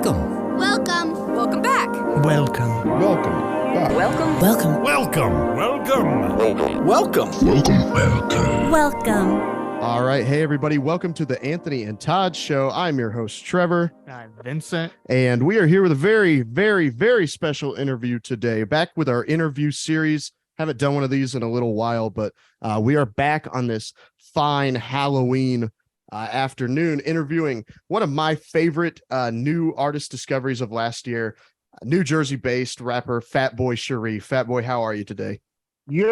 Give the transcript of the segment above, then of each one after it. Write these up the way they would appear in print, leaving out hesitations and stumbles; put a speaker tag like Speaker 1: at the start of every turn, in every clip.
Speaker 1: Welcome.
Speaker 2: Welcome. Welcome back.
Speaker 1: Welcome.
Speaker 3: Welcome.
Speaker 2: Welcome.
Speaker 1: Welcome.
Speaker 4: Welcome. Welcome.
Speaker 1: Welcome.
Speaker 2: Welcome.
Speaker 3: All right. Hey, everybody. Welcome to the Anthony and Todd Show. I'm your host, Trevor.
Speaker 4: I'm Vincent.
Speaker 3: And we are here with a very, very, very special interview today. Back with our interview series. Haven't done one of these in a little while, but we are back on this fine Halloween afternoon interviewing one of my favorite new artist discoveries of last year, New Jersey-based rapper Fatboi Sharif. Fatboi, how are you today?
Speaker 5: Yeah,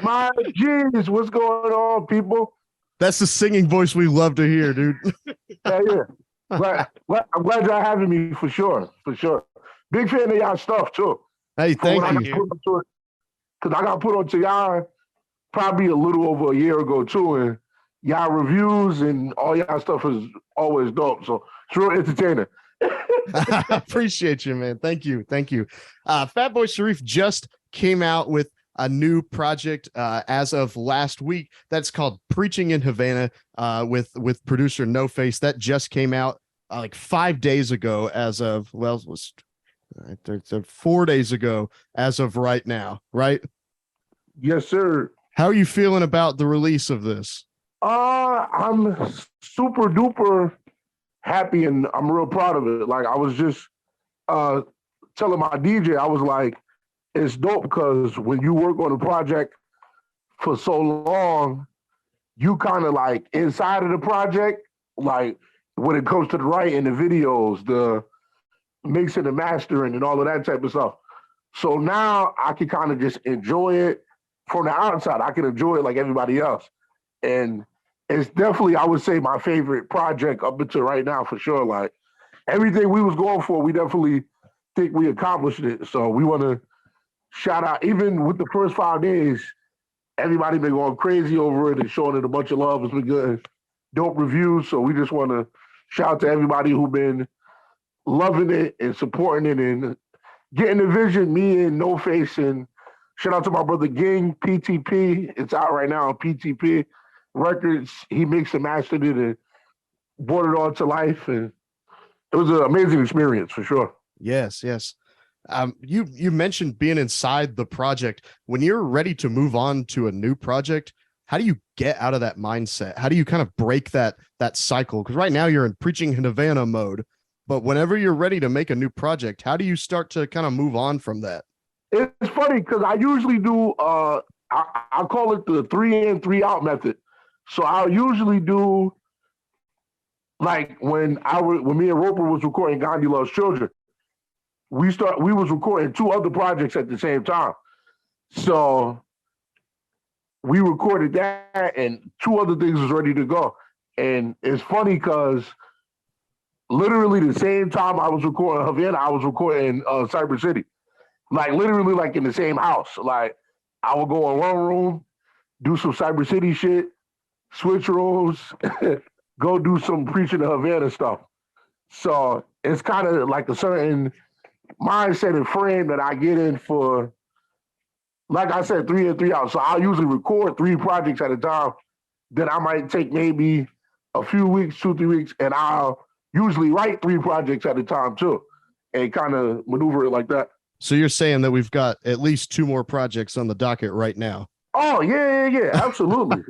Speaker 5: my G's, what's going on, people?
Speaker 3: That's the singing voice we love to hear, dude.
Speaker 5: Yeah. I'm glad y'all having me for sure. Big fan of y'all stuff too.
Speaker 3: Hey, thank you.
Speaker 5: Because I got put on to y'all probably a little over a year ago too, and y'all reviews and all y'all stuff is always dope. So it's real entertaining.
Speaker 3: Appreciate you, man. Thank you. Fatboi Sharif just came out with a new project as of last week. That's called Preaching in Havana with producer Noface. That just came out like 5 days ago as of, well, it was 4 days ago as of right now, right?
Speaker 5: Yes, sir.
Speaker 3: How are you feeling about the release of this?
Speaker 5: I'm super duper happy and I'm real proud of it. Like I was just telling my DJ, I was like, it's dope because when you work on a project for so long, you kind of like inside of the project, like when it comes to the writing, the videos, the mixing and mastering and all of that type of stuff. So now I can kind of just enjoy it from the outside. I can enjoy it like everybody else. And it's definitely, I would say, my favorite project up until right now for sure. Like everything we was going for, we definitely think we accomplished it. So we want to shout out, even with the first 5 days, everybody been going crazy over it and showing it a bunch of love. It's been good, dope reviews. So we just want to shout out to everybody who been loving it and supporting it and getting the vision, me and Noface, and shout out to my brother Ging, PTP. It's out right now on PTP Records. He mixed and mastered it and brought it all to life. And it was an amazing experience for sure.
Speaker 3: Yes. You mentioned being inside the project. When you're ready to move on to a new project, how do you get out of that mindset? How do you kind of break that cycle? Because right now you're in Preaching in Havana mode, but whenever you're ready to make a new project, how do you start to kind of move on from that?
Speaker 5: It's funny because I usually do, I call it the 3 in, 3 out method. So I'll usually do, like when me and Roper was recording Gandhi Loves Children, we was recording 2 other projects at the same time. So we recorded that and 2 other things was ready to go. And it's funny because literally the same time I was recording Havana, I was recording Cyber City. Like literally like in the same house. Like I would go in one room, do some Cyber City shit, switch roles, go do some Preaching in Havana stuff. So it's kind of like a certain mindset and frame that I get in for, like I said, 3 in, 3 out. So I'll usually record 3 projects at a time. Then I might take maybe a few weeks, 2-3 weeks, and I'll usually write 3 projects at a time too, and kind of maneuver it like that.
Speaker 3: So you're saying that we've got at least 2 more projects on the docket right now?
Speaker 5: Oh yeah, absolutely.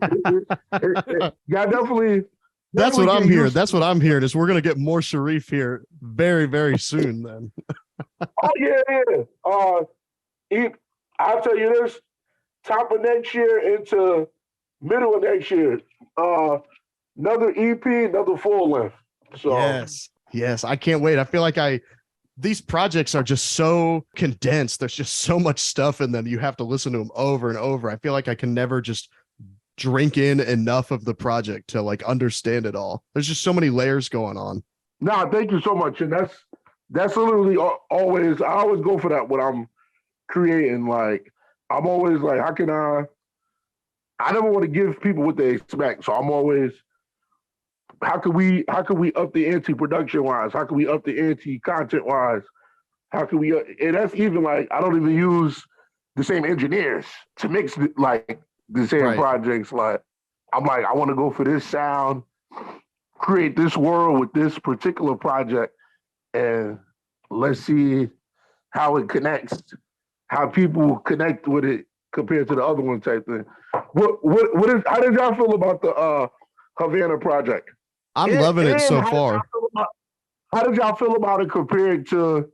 Speaker 5: Yeah, definitely.
Speaker 3: That's what I'm hearing. That's what I'm hearing is we're gonna get more Sharif here very, very soon. Then.
Speaker 5: Oh yeah. I'll tell you this: top of next year into middle of next year, another EP, another full length. So
Speaker 3: yes, I can't wait. I feel like these projects are just so condensed. There's just so much stuff in them. You have to listen to them over and over. I feel like I can never just drink in enough of the project to like understand it all. There's just so many layers going on.
Speaker 5: No, thank you so much. And that's literally always, I always go for that when I'm creating. Like, I'm always like, how can I never want to give people what they expect. So I'm always, how can we up the ante production wise? How can we up the ante content wise? How can we, and that's even like, I don't even use the same engineers to mix like the same projects. Like, I'm like, I want to go for this sound. create this world with this particular project, and let's see how it connects, how people connect with it compared to the other one type thing. How did y'all feel about the Havana project?
Speaker 3: I'm loving it so
Speaker 5: how
Speaker 3: far.
Speaker 5: how did y'all feel about it compared to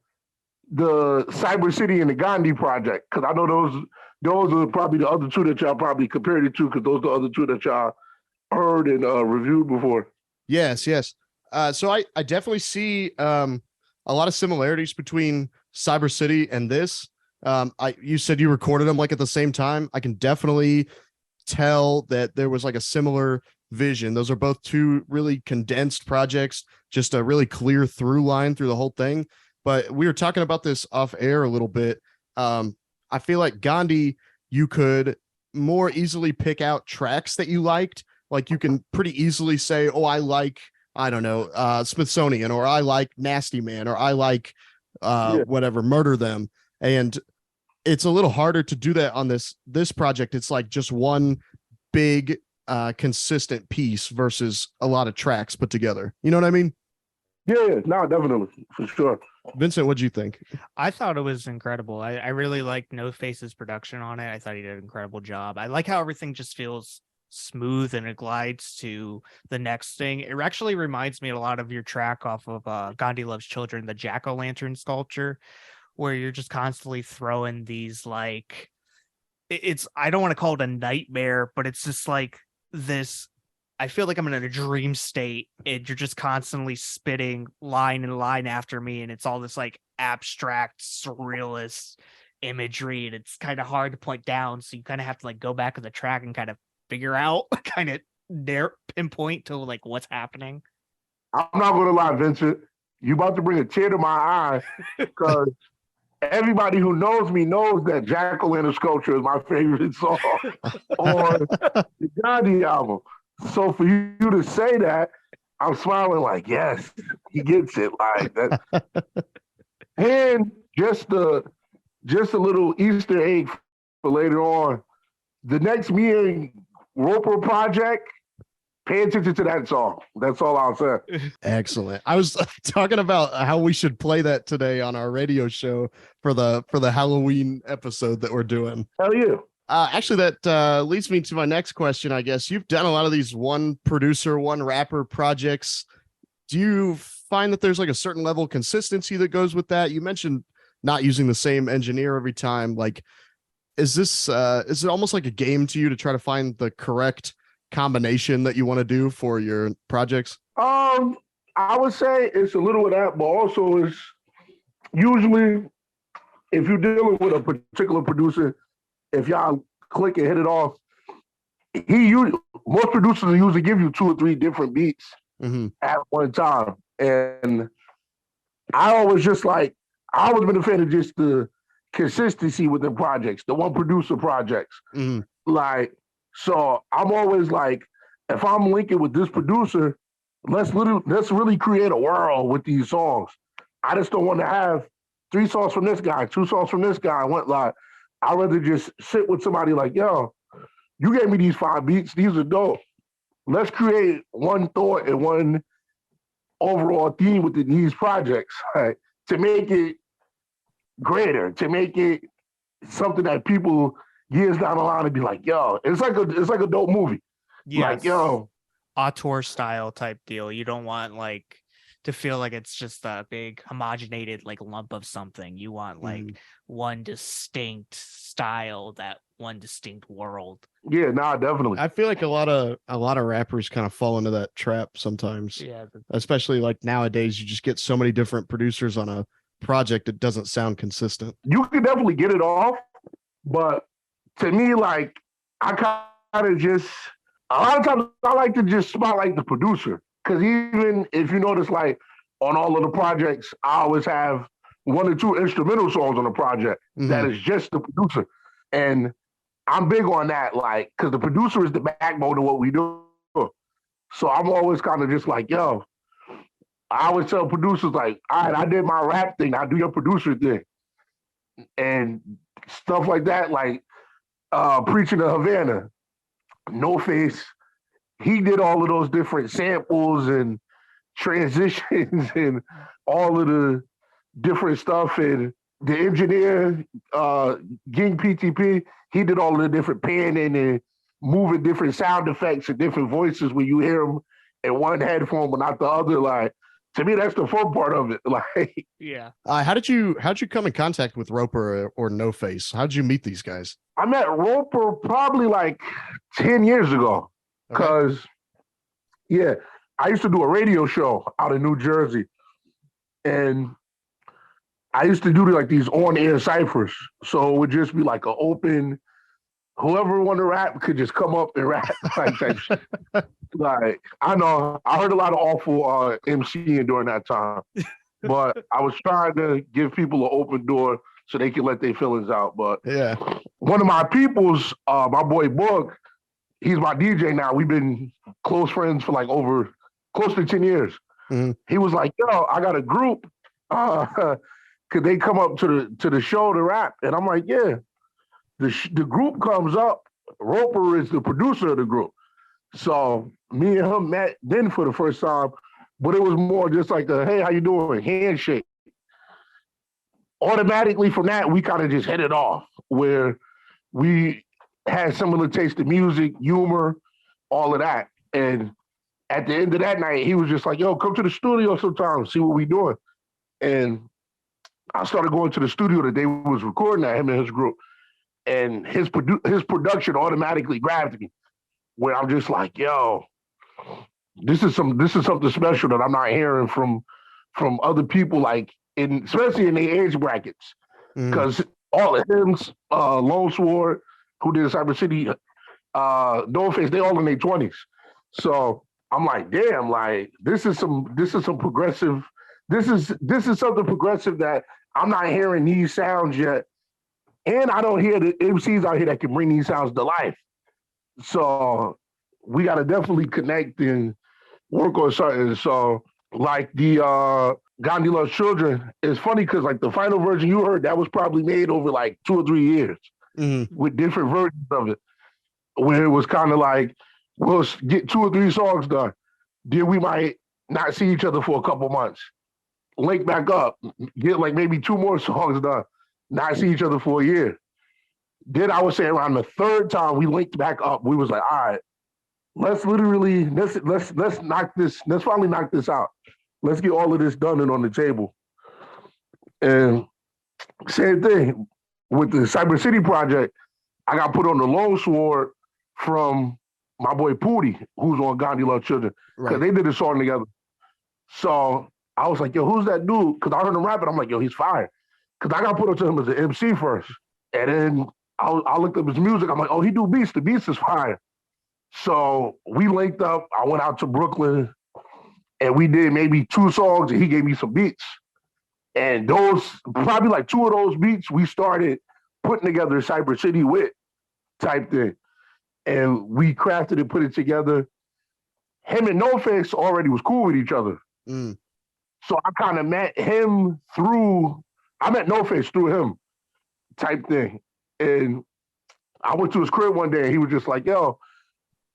Speaker 5: the Cyber City and the Gandhi project? Because I know those are probably the other two that y'all probably compared it to, because those are the other two that y'all heard and reviewed before.
Speaker 3: Yes. So I definitely see a lot of similarities between Cyber City and this. You said you recorded them like at the same time. I can definitely tell that there was like a similar vision. Those are both two really condensed projects, just a really clear through line through the whole thing. But we were talking about this off air a little bit. I feel like Gandhi, you could more easily pick out tracks that you liked. Like you can pretty easily say, oh, I like, I don't know, Smithsonian, or I like Nasty Man, or I like whatever, Murder Them. And it's a little harder to do that on this project. It's like just one big consistent piece versus a lot of tracks put together. You know what I mean?
Speaker 5: Yeah, no, definitely, for sure.
Speaker 3: Vincent, what'd you think?
Speaker 4: I thought it was incredible. I really liked Noface's production on it. I thought he did an incredible job. I like how everything just feels smooth and it glides to the next thing. It actually reminds me a lot of your track off of Gandhi Loves Children, the jack-o'-lantern sculpture, where you're just constantly throwing these like, it's, I don't want to call it a nightmare, but it's just like this, I feel like I'm in a dream state and you're just constantly spitting line and line after me. And it's all this like abstract, surrealist imagery. And it's kind of hard to point down. So you kind of have to like go back to the track and kind of figure out, kind of pinpoint to like what's happening.
Speaker 5: I'm not going to lie, Vincent. You about to bring a tear to my eye, because everybody who knows me knows that Jack-O'-Lantern Sculpture is my favorite song on the Gandhi album. So for you to say that, I'm smiling like, yes, he gets it like that. And just a little Easter egg for later on. The next me and Roper project, pay attention to that song. That's all I'll say.
Speaker 3: Excellent. I was talking about how we should play that today on our radio show for the Halloween episode that we're doing.
Speaker 5: Hell yeah.
Speaker 3: Actually, that leads me to my next question, I guess. You've done a lot of these one producer, one rapper projects. Do you find that there's like a certain level of consistency that goes with that? You mentioned not using the same engineer every time. Like, is it almost like a game to you to try to find the correct combination that you want to do for your projects?
Speaker 5: I would say it's a little of that, but also it's usually, if you're dealing with a particular producer, if y'all click and hit it off, most producers usually give you 2 or 3 different beats at one time. And I always been a fan of just the consistency with the projects, the one producer projects. Like, so I'm always like, if I'm linking with this producer, let's really create a world with these songs. I just don't want to have 3 songs from this guy, 2 songs from this guy. I'd rather just sit with somebody like, yo, you gave me these 5 beats. These are dope. Let's create one thought and one overall theme within these projects, right? To make it greater, to make it something that people years down the line would be like, yo, it's like a dope movie.
Speaker 4: Yes.
Speaker 5: Like, yo,
Speaker 4: auteur style type deal. You don't want like to feel like it's just a big homogenated like lump of something. You want like one distinct style, that one distinct world.
Speaker 5: Yeah, nah, definitely.
Speaker 3: I feel like a lot of rappers kind of fall into that trap sometimes.
Speaker 4: Yeah,
Speaker 3: especially like nowadays, you just get so many different producers on a project that doesn't sound consistent.
Speaker 5: You can definitely get it off, but to me, like, I kind of just, a lot of times I like to just spotlight the producer. Because even if you notice, like, on all of the projects, I always have 1 or 2 instrumental songs on the project that is just the producer. And I'm big on that, like, because the producer is the backbone of what we do. So I'm always kind of just like, yo, I always tell producers, like, all right, I did my rap thing, I do your producer thing. And stuff like that, like Preaching to Havana, Noface, he did all of those different samples and transitions and all of the different stuff. And the engineer, Ging PTP, he did all of the different panning and moving different sound effects and different voices when you hear them in one headphone but not the other. Like, to me, that's the fun part of it. Like,
Speaker 4: Yeah.
Speaker 3: How'd you come in contact with Roper or Noface? How'd you meet these guys?
Speaker 5: I met Roper probably like 10 years ago. Because, yeah, I used to do a radio show out in New Jersey. And I used to do like these on-air ciphers. So it would just be like an open, whoever wanted to rap could just come up and rap like that shit. Like, I know, I heard a lot of awful MCing during that time. But I was trying to give people an open door so they could let their feelings out. But
Speaker 3: Yeah,
Speaker 5: one of my peoples, my boy Book, he's my DJ now. We've been close friends for like over close to 10 years.
Speaker 3: Mm-hmm.
Speaker 5: He was like, yo, I got a group. Could they come up to the show to rap? And I'm like, yeah. The group comes up. Roper is the producer of the group. So me and him met then for the first time, but it was more just like a, hey, how you doing? Handshake. Automatically from that, we kind of just hit it off where we had similar taste in music, humor, all of that. And at the end of that night, he was just like, yo, come to the studio sometime, see what we doing. And I started going to the studio that they was recording at, him and his group. And his production automatically grabbed me, where I'm just like, yo, this is something special that I'm not hearing from other people, like especially in their age brackets. Because all of him, Lone Sword, who did Cyber City, Noface, they all in their 20s. So I'm like, damn, like this is some progressive. This is something progressive that I'm not hearing these sounds yet. And I don't hear the MCs out here that can bring these sounds to life. So we got to definitely connect and work on something. So like the Gandhi Loves Children, it's funny because like the final version you heard, that was probably made over like 2 or 3 years with different versions of it, where it was kind of like, we'll get 2 or 3 songs done. Then we might not see each other for a couple months. Link back up, get like maybe 2 more songs done. Not see each other for a year. Then I would say around the 3rd time we linked back up, we was like, all right, let's finally knock this out. Let's get all of this done and on the table. And same thing with the Cyber City project. I got put on the Lone Sword from my boy Pootie, who's on Gandhi Loves Children, because they did a song together. So I was like, yo, who's that dude? Because I heard him rapping. I'm like, yo, he's fire. Because I got put onto him as an MC first. And then I looked up his music. I'm like, oh, he do beats. The beats is fire. So we linked up. I went out to Brooklyn and we did maybe 2 songs and he gave me some beats. And those, probably like 2 of those beats, we started putting together Cyber City with type thing. And we crafted and put it together. Him and Noface already was cool with each other. So I kind of met Noface through him type thing. And I went to his crib one day and he was just like, yo,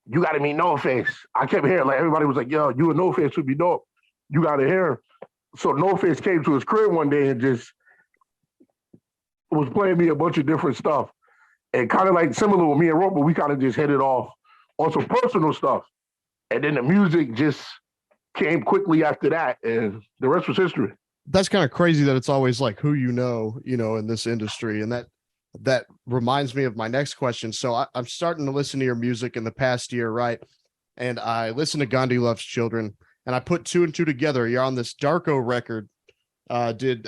Speaker 5: you got to meet Noface. I kept hearing, like, everybody was like, yo, you and Noface would be dope. You got to hear him. So Noface came to his crib one day and just was playing me a bunch of different stuff. And kind of like similar with me and Roper, we kind of just hit it off on some personal stuff. And then the music just came quickly after that. And the rest was history.
Speaker 3: That's kind of crazy that it's always like who you know, in this industry. And that reminds me of my next question. So I'm starting to listen to your music in the past year, right? And I listened to Gandhi Loves Children, and I put 2 and 2 together. You're on this Darko record. Did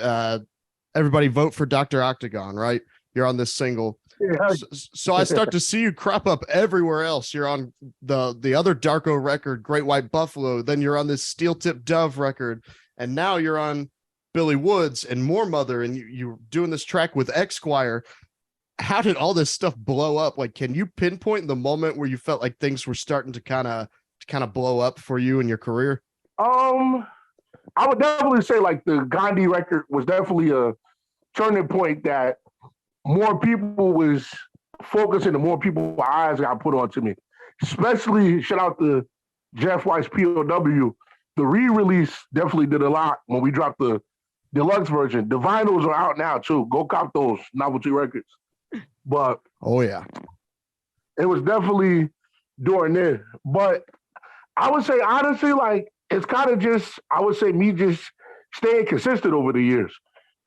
Speaker 3: everybody vote for Dr. Octagon, right? You're on this single.
Speaker 5: Yeah.
Speaker 3: So I start to see you crop up everywhere else. You're on the other Darko record, Great White Buffalo. Then you're on this Steel Tip Dove record. And now you're on Billy Woods and Moor Mother, and you're doing this track with Esquire. How did all this stuff blow up? Like, can you pinpoint the moment where you felt like things were starting to kind of blow up for you in your career?
Speaker 5: I would definitely say like the Gandhi record was definitely a turning point that more people was focusing and more people's eyes got put onto me. Especially shout out to Jeff Weiss POW the re-release definitely did a lot when we dropped the deluxe version. The vinyls are out now too. Go cop those Novelty Records. But
Speaker 3: Oh yeah.
Speaker 5: it was definitely during then. But I would say honestly, like it's kind of just I would say me just staying consistent over the years.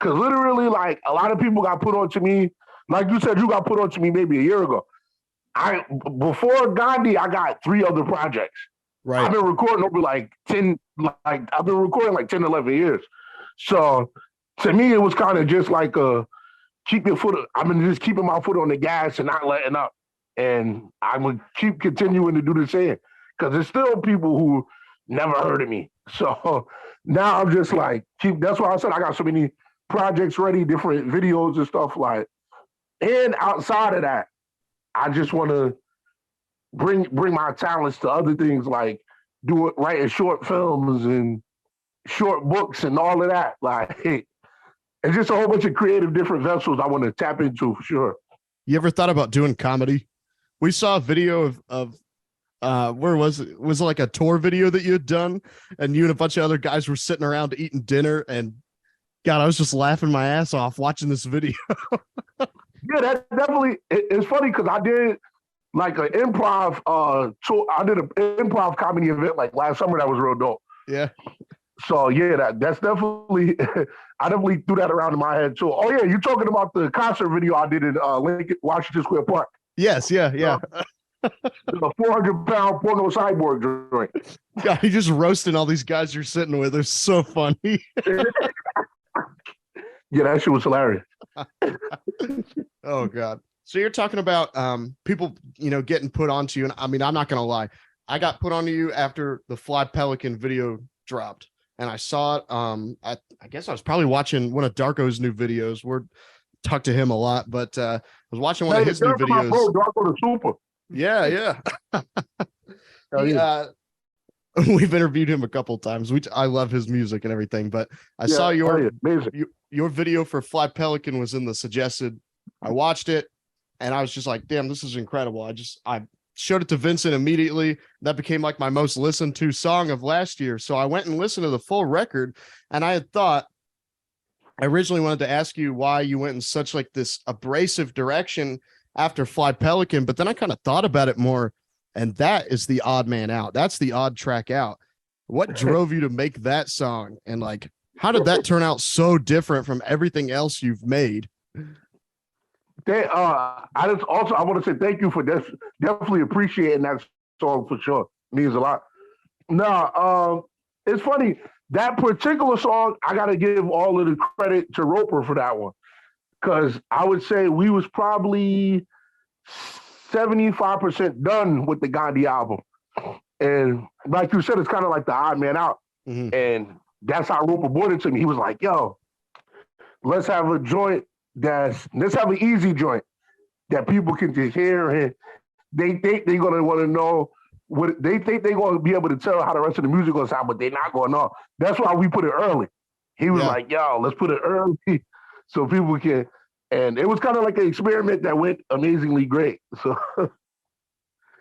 Speaker 5: Cause literally, like a lot of people got put onto me. Like you said, you got put onto me maybe a year ago. Before Gandhi, I got 3 other projects.
Speaker 3: Right.
Speaker 5: I've been recording over like 10, I've been recording like 10, 11 years. So to me, it was kind of just like I've been just keeping my foot on the gas and not letting up. And I'm gonna keep continuing to do the same. Cause there's still people who never heard of me. So now I'm just like, that's why I said I got so many projects ready, different videos and stuff like. And outside of that, I just want to bring my talents to other things like writing short films and short books and all of that. Like it's just a whole bunch of creative different vessels I want to tap into for sure.
Speaker 3: You ever thought about doing comedy? We saw a video of where was it? Was it like a tour video that you had done and you and a bunch of other guys were sitting around eating dinner, and God, I was just laughing my ass off watching this video.
Speaker 5: Yeah, that definitely it's funny because I did like an improv tour. I did an improv comedy event like last summer that was real dope.
Speaker 3: Yeah.
Speaker 5: So yeah, that's definitely I definitely threw that around in my head too. Oh yeah, you're talking about the concert video I did in Lincoln, Washington Square Park.
Speaker 3: Yes, yeah.
Speaker 5: The 400-pound porno cyborg joint.
Speaker 3: God, he just roasting all these guys you're sitting with. They're so funny.
Speaker 5: Yeah, that shit was hilarious.
Speaker 3: Oh God. So you're talking about people, getting put onto you. And I mean, I'm not gonna lie. I got put onto you after the Fly Pelican video dropped. And I saw it. I guess I was probably watching one of Darko's new videos. We're talk to him a lot, but I was watching one of his new videos.
Speaker 5: Bro, Darko the Super.
Speaker 3: Yeah.
Speaker 5: Yeah.
Speaker 3: We've interviewed him a couple of times. I love his music and everything, but I saw your video for Fly Pelican was in the suggested. I watched it and I was just like, damn, this is incredible. I showed it to Vincent immediately. That became like my most listened to song of last year. So I went and listened to the full record, and I had thought, I originally wanted to ask you why you went in such like this abrasive direction after Fly Pelican, but then I kind of thought about it more, and that is the odd man out. That's the odd track out. What drove you to make that song? And like, how did that turn out so different from everything else you've made?
Speaker 5: I want to say thank you for this. Definitely appreciating that song for sure. Means a lot. No, it's funny. That particular song, I got to give all of the credit to Roper for that one. Because I would say we was probably 75% done with the Gandhi album. And like you said, it's kind of like the odd man out. Mm-hmm. And that's how Roper brought it to me. He was like, yo, let's have an easy joint that people can just hear, and they think they're going to want to know what they think they're going to be able to tell how the rest of the music going to sound, but they're not going to know. That's why we put it early. He was like, yo, let's put it early so people can, and it was kind of like an experiment that went amazingly great. So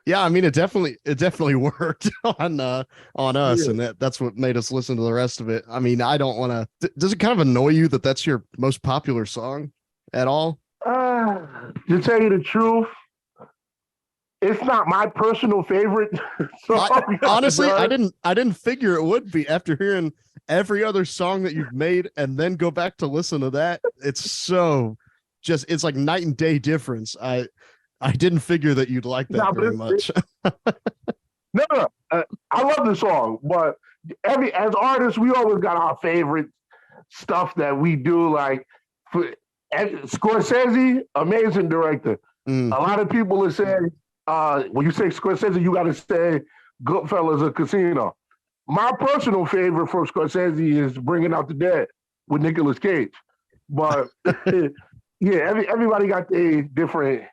Speaker 3: yeah, I mean, it definitely worked on us, and that's what made us listen to the rest of it. I mean, I don't want to. Does it kind of annoy you that that's your most popular song at all?
Speaker 5: To tell you the truth, it's not my personal favorite.
Speaker 3: Honestly, I didn't figure it would be after hearing every other song that you've made, and then go back to listen to that. It's it's like night and day difference. I didn't figure that you'd like that very much.
Speaker 5: No, I love the song, but as artists, we always got our favorite stuff that we do. Like Scorsese, amazing director. A lot of people are saying, when you say Scorsese, you got to say Goodfellas or Casino. My personal favorite from Scorsese is Bringing Out the Dead with Nicolas Cage. But yeah, everybody got their different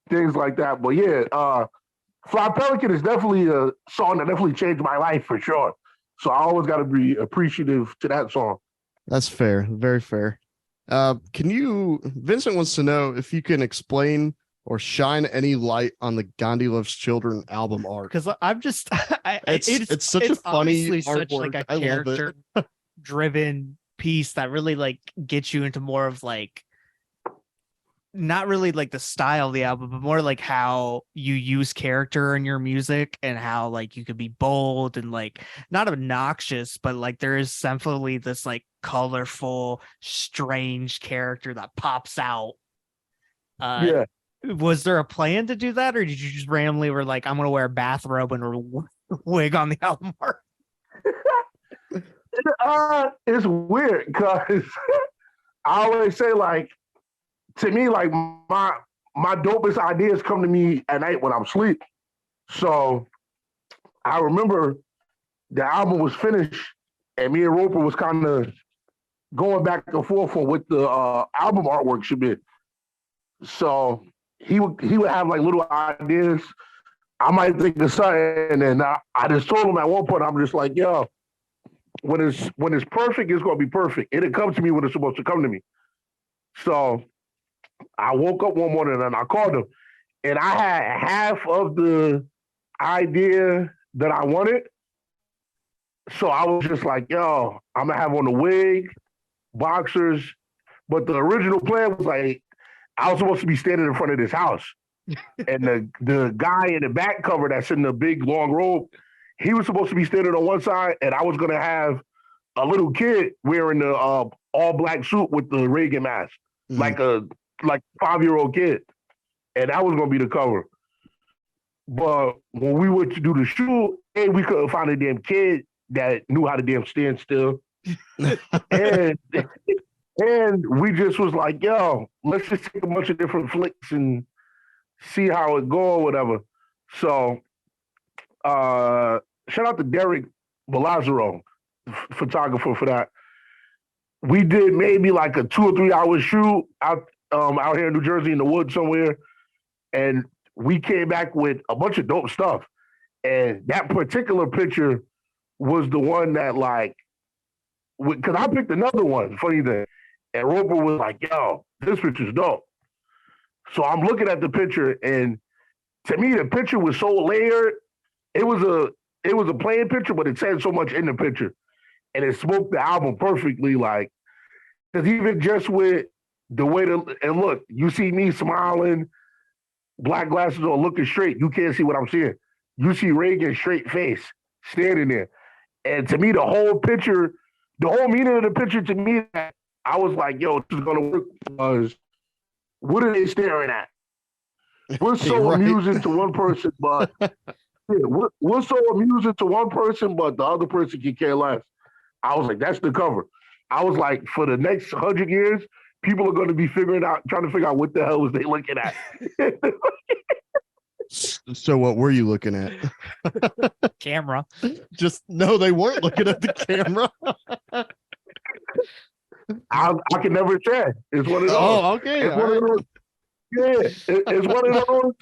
Speaker 5: things like that. But yeah, Fly Pelican is definitely a song that definitely changed my life for sure. So I always got to be appreciative to that song.
Speaker 3: That's fair. Very fair. Vincent wants to know if you can explain or shine any light on the Gandhi Loves Children album art.
Speaker 4: Because I'm just,
Speaker 3: It's such a funny
Speaker 4: obviously such
Speaker 3: artwork.
Speaker 4: like a
Speaker 3: I love it.
Speaker 4: character driven piece that really like gets you into more of like, not really like the style of the album, but more like how you use character in your music and how like you could be bold and like not obnoxious, but like there is definitely this like colorful, strange character that pops out.
Speaker 5: Yeah.
Speaker 4: Was there a plan to do that, or did you just randomly were like, I'm gonna wear a bathrobe and a wig on the album art?
Speaker 5: It's weird because I always say, like, to me, like my dopest ideas come to me at night when I'm asleep. So I remember the album was finished, and me and Roper was kind of going back and forth on what the album artwork should be. So he would have like little ideas. I might think of something, and I just told him at one point, I'm just like, yo, when it's perfect, it's gonna be perfect. It'll come to me when it's supposed to come to me. So I woke up one morning and I called him, and I had half of the idea that I wanted. So I was just like, yo, I'm gonna have on the wig, boxers. But the original plan was like, I was supposed to be standing in front of this house. And the guy in the back cover that's in the big long robe, he was supposed to be standing on one side, and I was gonna have a little kid wearing the all black suit with the Reagan mask, like a 5-year-old kid, and that was gonna be the cover. But when we went to do the shoot, and we couldn't find a damn kid that knew how to damn stand still, and we just was like, yo, let's just take a bunch of different flicks and see how it go or whatever. So shout out to Derek Belazaro, photographer, for that. We did maybe like a 2 or 3 hour shoot out here in New Jersey in the woods somewhere, and we came back with a bunch of dope stuff. And that particular picture was the one that, like, because I picked another one, funny thing, and Roper was like, yo, this picture's dope. So I'm looking at the picture, and to me, the picture was so layered. It was a plain picture, but it said so much in the picture, and it smoked the album perfectly. Like, because even just with the way and look, you see me smiling, black glasses on, looking straight. You can't see what I'm seeing. You see Reagan's straight face standing there, and to me, the whole picture, the whole meaning of the picture, to me, I was like, yo, this is gonna work. Was what are they staring at? We're so
Speaker 3: Right.
Speaker 5: amusing to one person, but we're so amusing to one person, but the other person can care less. I was like, that's the cover. I was like, for the next 100 years, people are going to be trying to figure out what the hell was they looking at.
Speaker 3: So what were you looking at?
Speaker 4: Camera.
Speaker 3: Just no, they weren't looking at the camera.
Speaker 5: I can never say. It's one of those.
Speaker 3: Oh, okay.
Speaker 5: It's one of those. Yeah, it's one of those.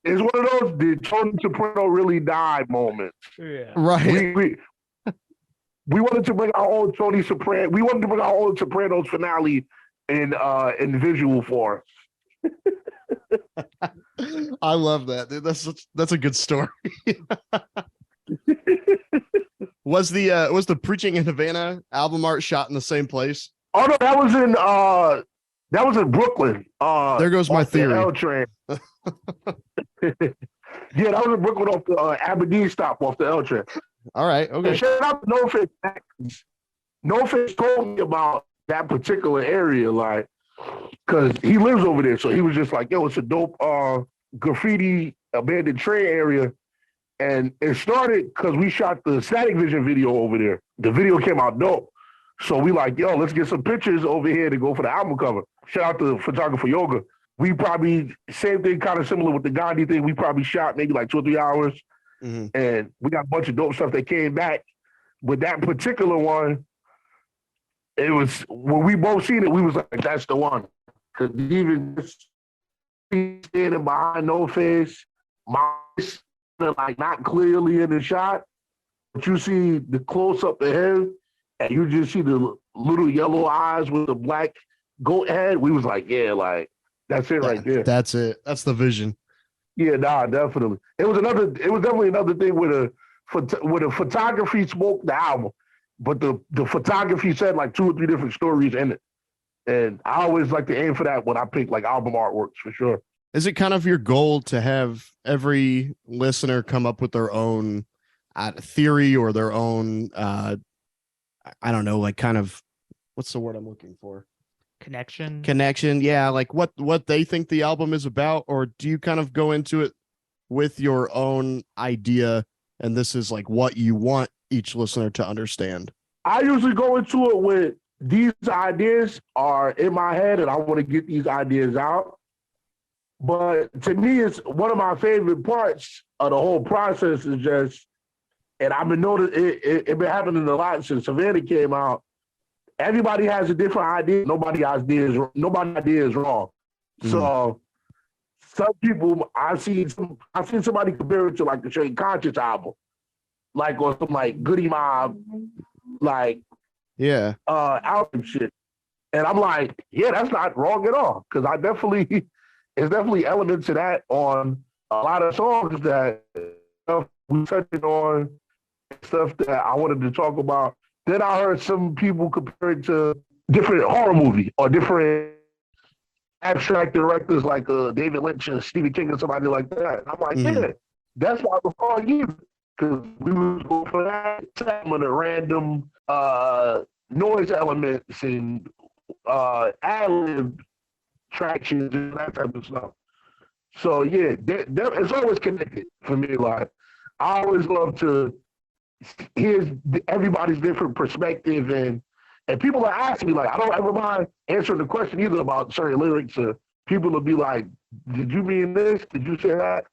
Speaker 5: It's one of those. Did Tony Soprano really die moments?
Speaker 4: Yeah.
Speaker 3: Right.
Speaker 5: We wanted to bring our own Tony Soprano. We wanted to bring our own Sopranos finale in visual form.
Speaker 3: I love that, dude. That's a good story. Was the Preaching in Havana album art shot in the same place?
Speaker 5: Oh no, that was in Brooklyn.
Speaker 3: There goes my theory.
Speaker 5: L train. Yeah, that was in Brooklyn off the Aberdeen stop off the L train.
Speaker 3: All right. Okay.
Speaker 5: And shout out to Noface. Noface told me about that particular area, like, because he lives over there. So he was just like, yo, it's a dope graffiti abandoned train area. And it started because we shot the Static Vision video over there. The video came out dope. So we like, yo, let's get some pictures over here to go for the album cover. Shout out to photographer Yoga. We probably, same thing, kind of similar with the Gandhi thing. We probably shot maybe like 2 or 3 hours. Mm-hmm. And we got a bunch of dope stuff that came back. But that particular one, it was, when we both seen it, we was like, that's the one. Because even just standing behind Noface, my eyes, like not clearly in the shot, but you see the close up of him, and you just see the little yellow eyes with the black goat head. We was like, yeah, like, That's it right there.
Speaker 3: That's it. That's the vision.
Speaker 5: Yeah, nah, definitely. It was definitely another thing with a photography smoked the album, but the photography said like 2 or 3 different stories in it. And I always like to aim for that when I pick like album artworks for sure.
Speaker 3: Is it kind of your goal to have every listener come up with their own theory or their own, I don't know, like kind of, what's the word I'm looking for? Connection. Yeah. Like what they think the album is about, or do you kind of go into it with your own idea and this is like what you want each listener to understand?
Speaker 5: I usually go into it with these ideas are in my head and I want to get these ideas out. But to me, it's one of my favorite parts of the whole process is just, and I've been noticing it been happening a lot since Havana came out. Everybody has a different idea. Nobody's idea is wrong. Mm. So some people I've seen somebody compare it to like the Straight Conscious album, like or some like Goody Mob, like album shit. And I'm like, yeah, that's not wrong at all. Cause there's definitely elements of that on a lot of songs that we touched on, stuff that I wanted to talk about. Then I heard some people compare it to different horror movie or different abstract directors like David Lynch and Stephen King and somebody like that. And I'm like, yeah, that's why we're calling you. Because we was going for that time of the random noise elements and ad-lib tractions and that type of stuff. So yeah, it's always connected for me. Like I always love to hear everybody's different perspective, and people are asking me like I don't ever mind answering the question either about certain lyrics. People will be like, "Did you mean this? Did you say that?"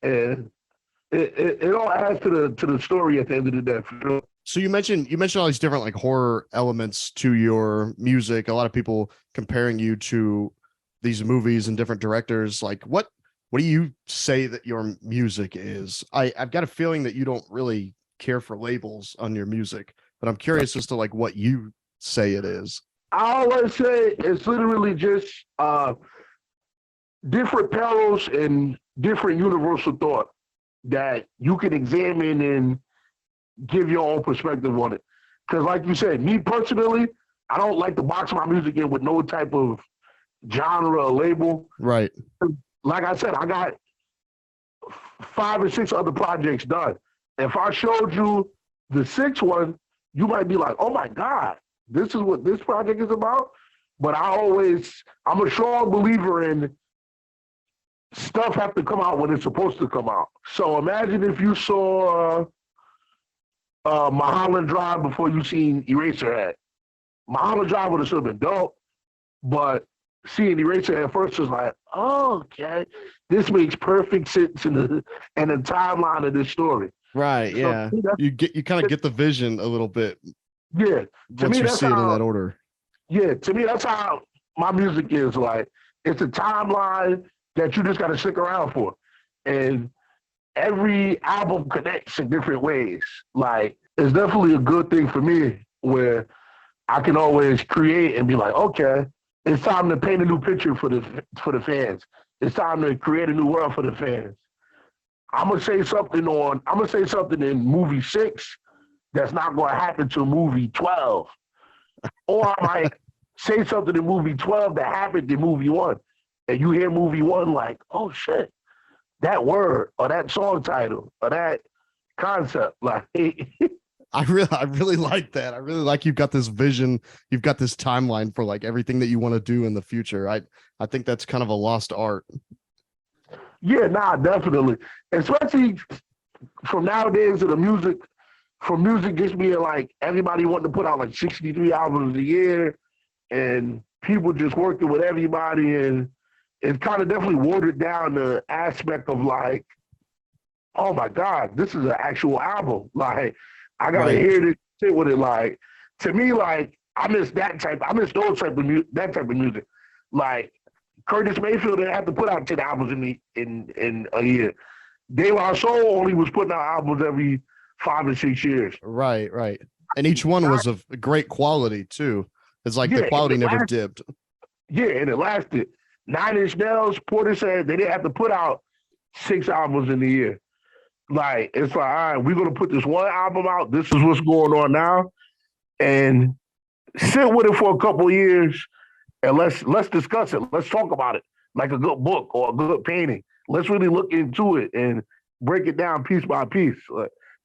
Speaker 5: And it all adds to the story at the end of the day. For sure.
Speaker 3: So you mentioned all these different like horror elements to your music. A lot of people comparing you to these movies and different directors. Like what do you say that your music is? I've got a feeling that you don't really care for labels on your music, but I'm curious as to like what you say it is.
Speaker 5: I always say it's literally just different perils and different universal thought that you can examine and give your own perspective on it. Because like you said, me personally, I don't like to box my music in with no type of genre or label.
Speaker 3: Right.
Speaker 5: Like I said, I got 5 or 6 other projects done. If I showed you the 6th one, you might be like, oh my God, this is what this project is about. But I'm a strong believer in stuff have to come out when it's supposed to come out. So imagine if you saw Mulholland Drive before you seen Eraserhead. Mulholland Drive would have still been dope, but seeing Eraserhead first was like, oh, okay, this makes perfect sense in the timeline of this story.
Speaker 3: Right. Yeah. So you kind of get the vision a little bit.
Speaker 5: Yeah.
Speaker 3: Once you see it in that order.
Speaker 5: Yeah. To me, that's how my music is. Like, it's a timeline that you just got to stick around for. And every album connects in different ways. Like, it's definitely a good thing for me where I can always create and be like, okay, it's time to paint a new picture for the fans. It's time to create a new world for the fans. I'm gonna say something in movie 6 that's not gonna happen to movie 12. Or I might say something in movie 12 that happened in movie 1. And you hear movie 1 like, oh shit, that word or that song title or that concept. Like
Speaker 3: I really like that. I really like you've got this vision, you've got this timeline for like everything that you want to do in the future. I think that's kind of a lost art.
Speaker 5: Yeah, nah, definitely. Especially from nowadays to the music, from music just being like everybody wanting to put out like 63 albums a year and people just working with everybody, and it's kind of definitely watered down the aspect of like, oh my God, this is an actual album. Like I gotta hear this shit with it. Like to me, like I miss that type of music. Like Curtis Mayfield didn't have to put out 10 albums in a year. De La Soul only was putting out albums every 5 or 6 years.
Speaker 3: Right. And each one was of great quality too. It's like the quality never dipped.
Speaker 5: Yeah, and it lasted. Nine Inch Nails, Porter said they didn't have to put out 6 albums in a year. Like, it's like, all right, we're going to put this one album out. This is what's going on now. And sit with it for a couple of years and let's discuss it. Let's talk about it like a good book or a good painting. Let's really look into it and break it down piece by piece.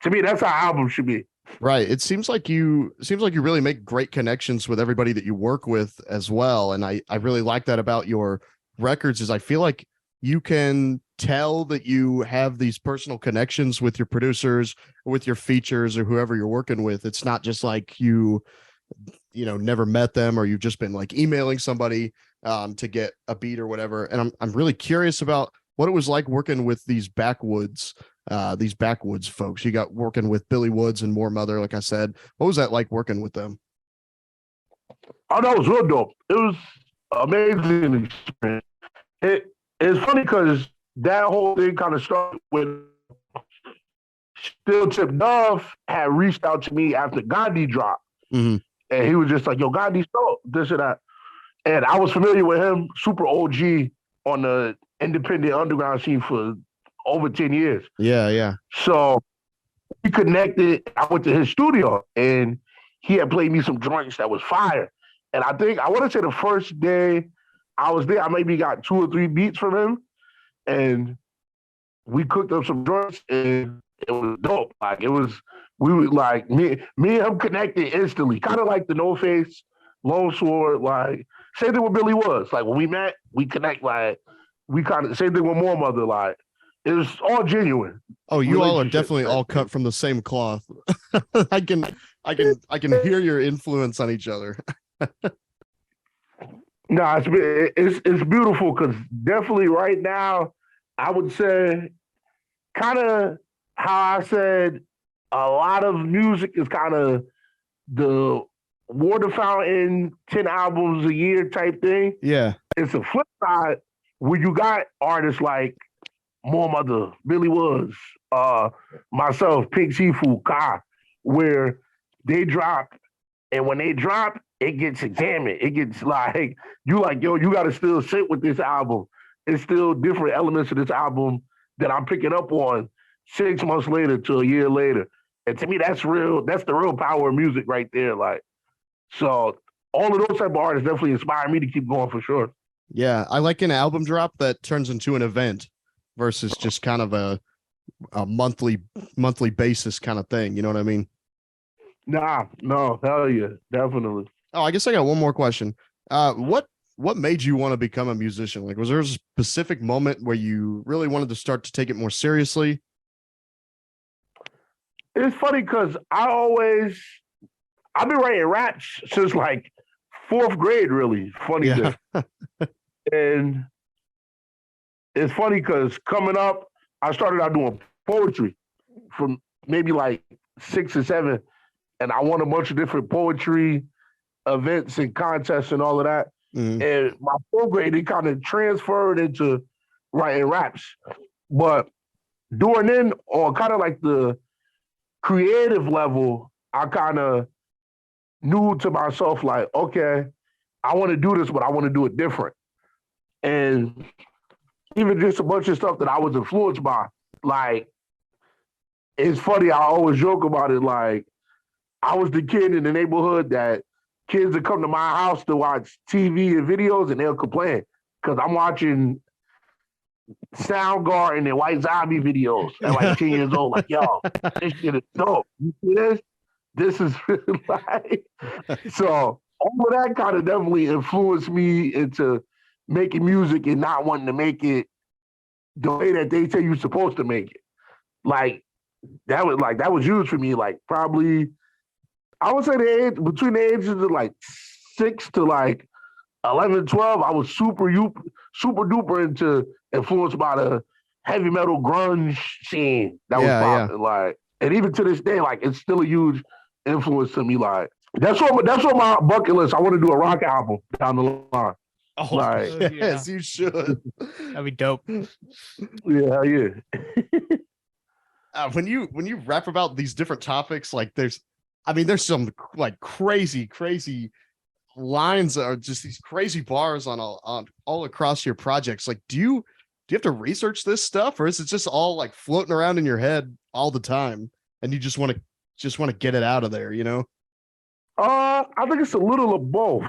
Speaker 5: To me, that's how albums should be.
Speaker 3: Right. It seems like you really make great connections with everybody that you work with as well. And I really like that about your records is I feel like you can tell that you have these personal connections with your producers, with your features or whoever you're working with. It's not just like you never met them or you've just been like emailing somebody to get a beat or whatever. And I'm really curious about what it was like working with these backwoods folks. You got working with Billy Woods and Moor Mother, like I said. What was that like working with them?
Speaker 5: Oh, that was real dope. It was amazing experience. It's funny because that whole thing kind of started with Still Tip Dove had reached out to me after Gandhi dropped.
Speaker 3: Mm-hmm.
Speaker 5: And he was just like, yo, Gandhi's dope, this and that. And I was familiar with him, super OG on the independent underground scene for over 10 years.
Speaker 3: Yeah.
Speaker 5: So we connected. I went to his studio and he had played me some joints that was fire. And I want to say the first day I was there, I maybe got 2 or 3 beats from him. And we cooked up some joints and it was dope. Like we were like, me and him connected instantly. Kind of like the Noface, Lone Sword, like same thing with Billy Woods. Like when we met, we connect, like we kind of same thing with Moor Mother, like it was all genuine.
Speaker 3: Oh, you all are definitely all cut from the same cloth. I can hear your influence on each other.
Speaker 5: No, it's beautiful because definitely right now, I would say kind of how I said a lot of music is kind of the water fountain, 10 albums a year type thing.
Speaker 3: Yeah.
Speaker 5: It's a flip side where you got artists like Moor Mother, Billy Woods, myself, Pink Seafood, Ka, where they drop, and when they drop, it gets examined. It gets like, you got to still sit with this album. It's still different elements of this album that I'm picking up on 6 months later to a year later. And to me, that's the real power of music right there. Like, so all of those type of artists definitely inspire me to keep going for sure.
Speaker 3: Yeah. I like an album drop that turns into an event versus just kind of a monthly basis kind of thing. You know what I mean?
Speaker 5: No, hell yeah, definitely.
Speaker 3: Oh, I guess I got one more question. What made you want to become a musician? Like, was there a specific moment where you really wanted to start to take it more seriously?
Speaker 5: It's funny because I've been writing raps since like 4th grade, really. Funny thing. And it's funny because coming up, I started out doing poetry from maybe like 6 or 7. And I won a bunch of different poetry events and contests and all of that. Mm-hmm. And my 4th grade, it kind of transferred into writing raps. But during then, on kind of like the creative level, I kind of knew to myself, like, okay, I want to do this, but I want to do it different. And even just a bunch of stuff that I was influenced by, like, it's funny, I always joke about it, like, I was the kid in the neighborhood that kids would come to my house to watch TV and videos and they'll complain because I'm watching Soundgarden and White Zombie videos at like 10 years old. Like, yo, this shit is dope. You see this? This is like, so all of that kind of definitely influenced me into making music and not wanting to make it the way that they say you're supposed to make it. Like, that was huge for me. Like, probably, I would say between the ages of like 6 to like 11, 12, I was super duper into influenced by the heavy metal grunge scene that was popping. Yeah. Like, and even to this day, like, it's still a huge influence to me. Like, that's what my bucket list. I want to do a rock album down the line.
Speaker 3: Oh, like, yes, you should.
Speaker 4: That'd be dope.
Speaker 5: Yeah.
Speaker 3: When you rap about these different topics, like there's some like crazy lines are just these crazy bars on all across your projects. Like, do you have to research this stuff, or is it just all like floating around in your head all the time, and you just want to get it out of there, you know?
Speaker 5: I think it's a little of both,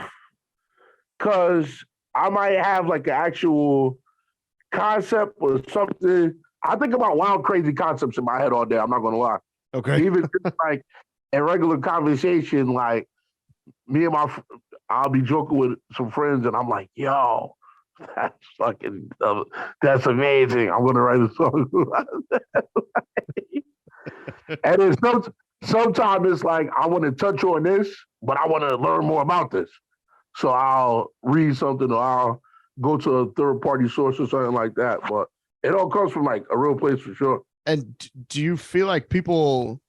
Speaker 5: because I might have like an actual concept or something. I think about wild, crazy concepts in my head all day. I'm not gonna lie.
Speaker 3: Okay.
Speaker 5: Even just like in regular conversation, like me and I'll be joking with some friends, and I'm like, "Yo, that's fucking, that's amazing. I'm gonna write a song." And then sometimes it's like I want to touch on this, but I want to learn more about this. So I'll read something, or I'll go to a third party source or something like that. But it all comes from like a real place for sure.
Speaker 3: And do you feel like people,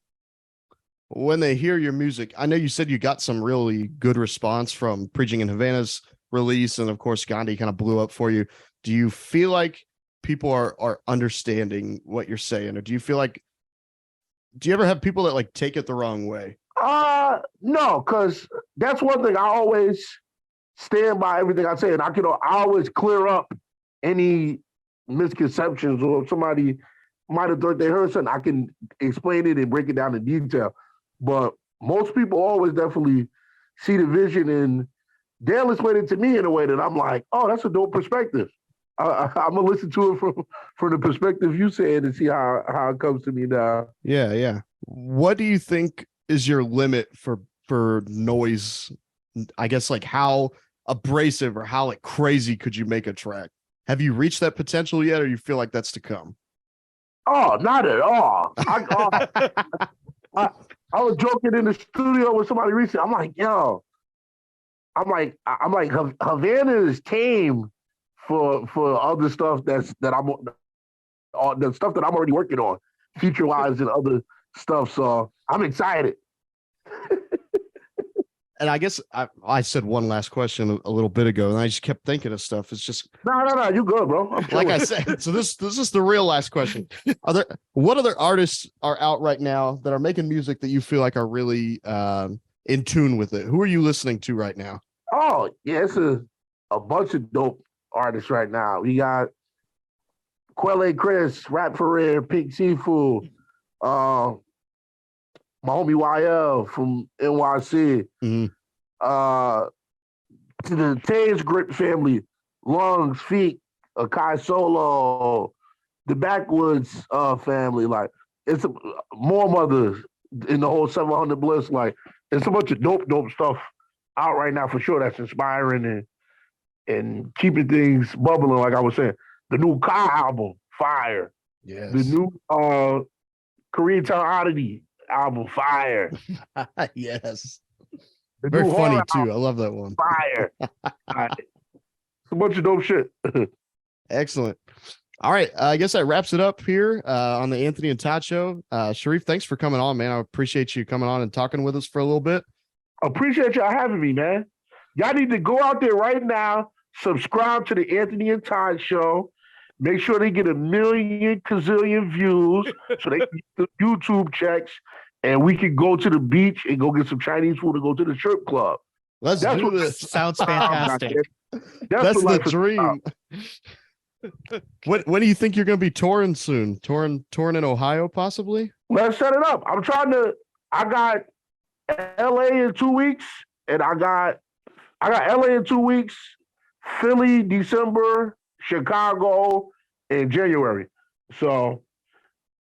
Speaker 3: when they hear your music, I know you said you got some really good response from Preaching in Havana's release, and of course Gandhi kind of blew up for you. Do you feel like people are understanding what you're saying, or do you ever have people that like take it the wrong way?
Speaker 5: No, because that's one thing I always stand by everything I say, and I always clear up any misconceptions, or if somebody might have thought they heard something, I can explain it and break it down in detail. But most people always definitely see the vision, and they'll explain it to me in a way that I'm like, oh, that's a dope perspective. I'm gonna listen to it from the perspective you said and see how it comes to me now.
Speaker 3: Yeah. What do you think is your limit for noise? I guess, like, how abrasive or how like crazy could you make a track? Have you reached that potential yet, or you feel like that's to come?
Speaker 5: Oh, not at all. I was joking in the studio with somebody recently. I'm like, yo, Havana is tame for other stuff the stuff that I'm already working on, feature wise and other stuff. So I'm excited.
Speaker 3: And I guess I said one last question a little bit ago, and I just kept thinking of stuff. It's just
Speaker 5: no, you good, bro.
Speaker 3: like I said. So this is the real last question. What other artists are out right now that are making music that you feel like are really in tune with it? Who are you listening to right now?
Speaker 5: Oh yeah, it's a bunch of dope artists right now. We got Quelle Chris, Rap for Rare, Pink Seafood, my homie YL from NYC,
Speaker 3: Mhm.
Speaker 5: To the Taze Grip family, Lungs, Feet, Akai Solo, the Backwoods family. Like, it's Moor Mother in the whole 700 Bliss. Like, it's a bunch of dope stuff out right now for sure that's inspiring and keeping things bubbling, like I was saying. The new Kai album, Fire.
Speaker 3: Yes.
Speaker 5: The new Koreatown Oddity album, Fire.
Speaker 3: Yes.
Speaker 5: The
Speaker 3: Very
Speaker 5: new
Speaker 3: funny
Speaker 5: horror
Speaker 3: too.
Speaker 5: album,
Speaker 3: I love that one.
Speaker 5: Fire. It's a bunch of dope shit.
Speaker 3: Excellent. All right. I guess that wraps it up here on the Anthony and Todd show. Sharif, thanks for coming on, man. I appreciate you coming on and talking with us for a little bit.
Speaker 5: Appreciate y'all having me, man. Y'all need to go out there right now, subscribe to the Anthony and Todd show. Make sure they get 1 million gazillion views so they can get the YouTube checks, and we can go to the beach and go get some Chinese food and go to the strip club.
Speaker 3: That's do this.
Speaker 4: Sounds fantastic.
Speaker 3: That's the dream.
Speaker 5: About.
Speaker 3: When do you think you're going to be touring soon? Touring in Ohio, possibly?
Speaker 5: Let's set it up. I got LA in 2 weeks, and I got LA in 2 weeks, Philly, December, Chicago in January. So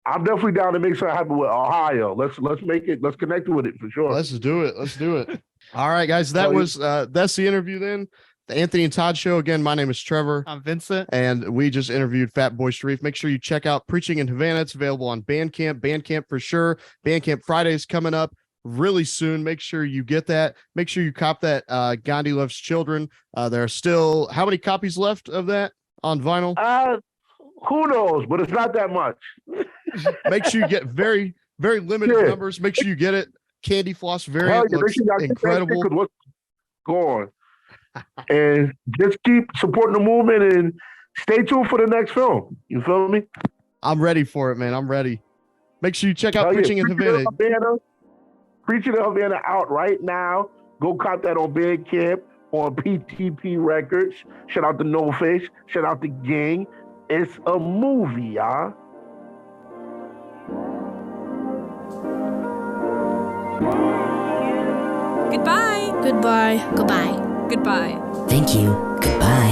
Speaker 5: I'm definitely down to make something happen with Ohio. Let's connect with it for sure.
Speaker 3: Let's do it. All right, guys. That's the interview then. The Anthony and Todd show. Again, my name is Trevor.
Speaker 4: I'm Vincent.
Speaker 3: And we just interviewed Fatboi Sharif. Make sure you check out Preaching in Havana. It's available on Bandcamp for sure. Bandcamp Fridays coming up really soon. Make sure you get that. Make sure you cop that Gandhi Loves Children. There are still how many copies left of that on vinyl?
Speaker 5: Who knows, but it's not that much.
Speaker 3: Make sure you get very, very limited numbers. Make sure you get it. Candy floss variant looks incredible.
Speaker 5: What's going? And just keep supporting the movement and stay tuned for the next film. You feel me?
Speaker 3: I'm ready for it, man. I'm ready. Make sure you check out Preaching in Havana.
Speaker 5: Preaching in Havana out right now Go cop that on Bandcamp, on PTP Records. Shout out to Noface. Shout out to Gang. It's a movie, y'all.
Speaker 2: Goodbye.
Speaker 6: Goodbye.
Speaker 2: Goodbye.
Speaker 1: Thank you. Goodbye.